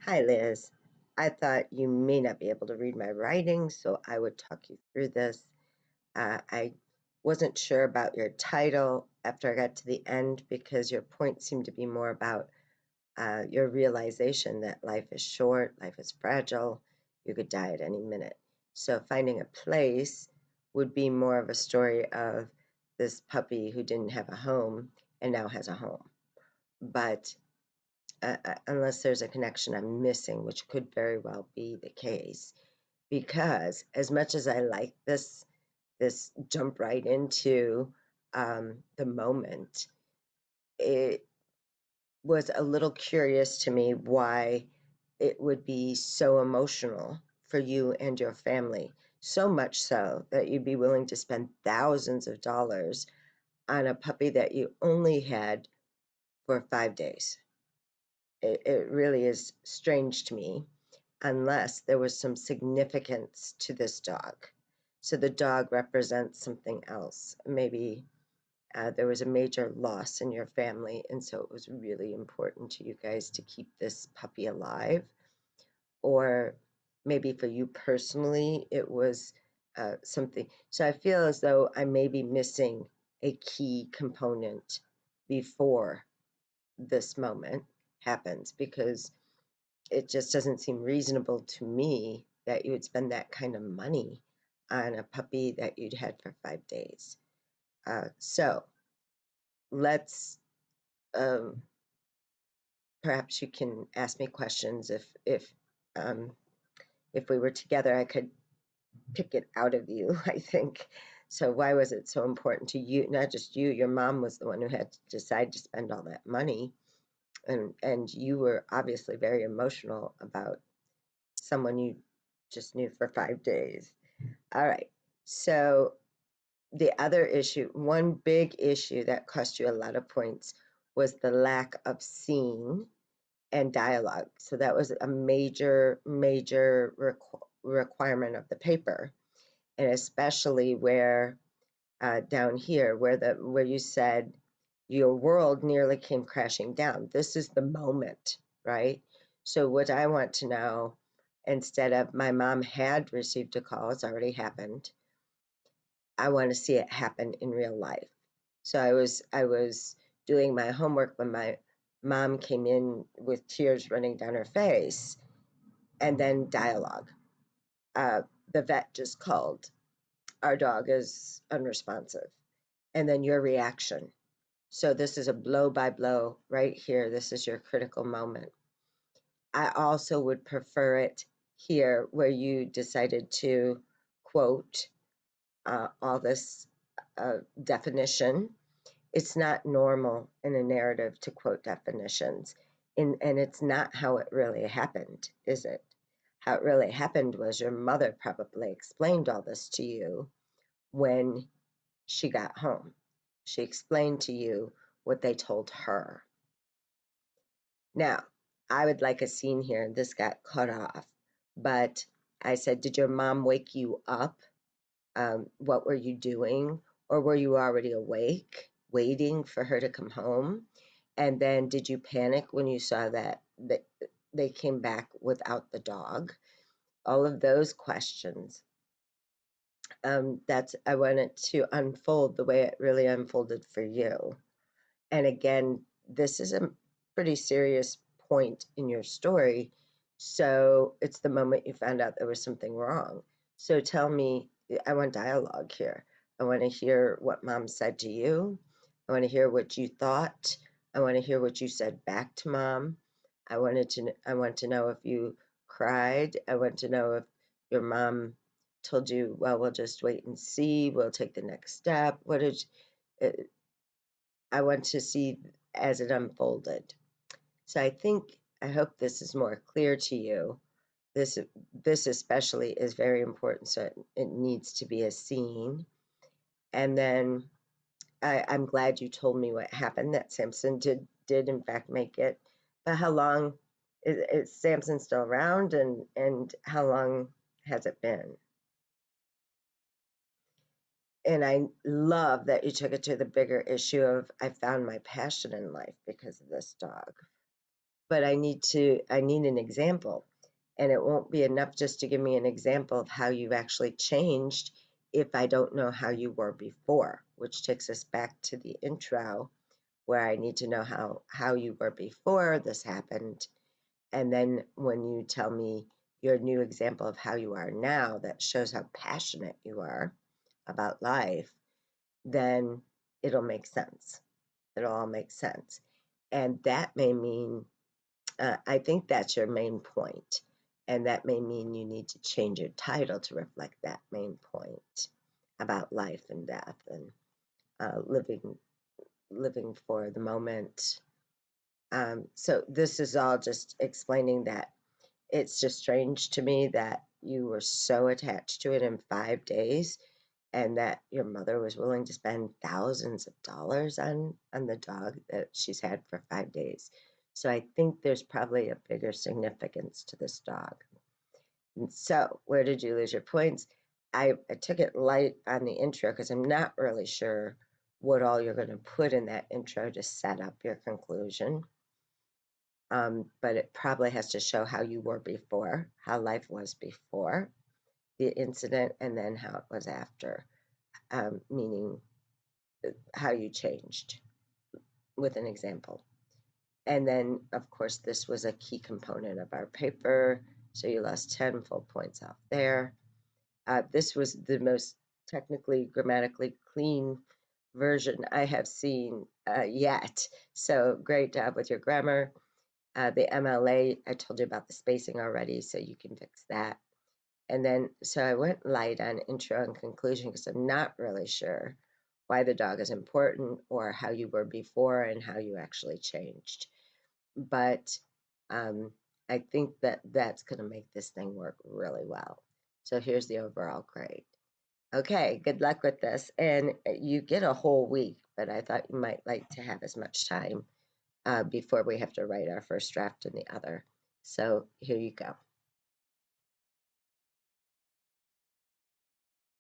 Hi, Liz. I thought you may not be able to read my writing, so I would talk you through this. I wasn't sure about your title after I got to the end because your point seemed to be more about your realization that life is short, life is fragile, you could die at any minute. So finding a place would be more of a story of this puppy who didn't have a home and now has a home. But unless there's a connection I'm missing, which could very well be the case. Because as much as I like this jump right into the moment, it was a little curious to me why it would be so emotional for you and your family. So much so that you'd be willing to spend thousands of dollars on a puppy that you only had for 5 days. It really is strange to me unless there was some significance to this dog. So the dog represents something else. Maybe there was a major loss in your family, and so it was really important to you guys to keep this puppy alive. Or maybe for you personally, it was something. So I feel as though I may be missing a key component before this moment happens because it just doesn't seem reasonable to me that you would spend that kind of money on a puppy that you'd had for 5 days. So let's um, perhaps you can ask me questions um, if we were together, I could pick it out of you. I think. So why was it so important to you? Not just you. Your mom was the one who had to decide to spend all that money, and you were obviously very emotional about someone you just knew for 5 days. All right. So the other issue, one big issue that cost you a lot of points was the lack of scene and dialogue. So that was a major requirement of the paper, and especially where down here, where you said your world nearly came crashing down. This is the moment, right? So what I want to know, instead of my mom had received a call, it's already happened. I want to see it happen in real life. So I was doing my homework when my mom came in with tears running down her face, and then dialogue. Uh, the vet just called. Our dog is unresponsive, and then your reaction. So this is a blow by blow right here. This is your critical moment. I also would prefer it here where you decided to quote all this definition. It's not normal in a narrative to quote definitions, and it's not how it really happened, is it? How it really happened was your mother probably explained all this to you when she got home. She explained to you what they told her. Now, I would like a scene here. This got cut off, but I said, did your mom wake you up? What were you doing? Or were you already awake, waiting for her to come home? And then did you panic when you saw that they came back without the dog? All of those questions. That's I want it to unfold the way it really unfolded for you. And again, this is a pretty serious point in your story. So it's the moment you found out there was something wrong. So tell me, I want dialogue here. I want to hear what mom said to you. I want to hear what you thought. I want to hear what you said back to mom. I want to know if you cried. I want to know if your mom told you, well, we'll just wait and see. We'll take the next step. What did uh, I want to see as it unfolded. So I hope this is more clear to you. This this especially is very important, so it needs to be a scene. And then I'm glad you told me what happened. That Samson did in fact make it. But how long is Samson still around, and how long has it been? And I love that you took it to the bigger issue of I found my passion in life because of this dog. but I need an example. And it won't be enough just to give me an example of how you've actually changed if I don't know how you were before, which takes us back to the intro where I need to know how you were before this happened. And then when you tell me your new example of how you are now that shows how passionate you are about life, then it'll make sense. It'll all make sense. And that may mean, I think that's your main point. And that may mean you need to change your title to reflect that main point about life and death and living for the moment. So this is all just explaining that it's just strange to me that you were so attached to it in 5 days and that your mother was willing to spend thousands of dollars on the dog that she's had for 5 days. So I think there's probably a bigger significance to this dog. And so where did you lose your points? I took it light on the intro because I'm not really sure what all you're going to put in that intro to set up your conclusion. But it probably has to show how you were before, how life was before the incident, and then how it was after, meaning how you changed with an example. And then, of course, this was a key component of our paper, so you lost 10 full points off there. This was the most technically, grammatically clean version I have seen yet. So great job with your grammar. The MLA, I told you about the spacing already, so you can fix that. And then, so I went light on intro and conclusion because I'm not really sure why the dog is important or how you were before and how you actually changed. But um, I think that that's going to make this thing work really well. So here's the overall grade. Okay, good luck with this. And you get a whole week, but I thought you might like to have as much time before we have to write our first draft and the other. So here you go.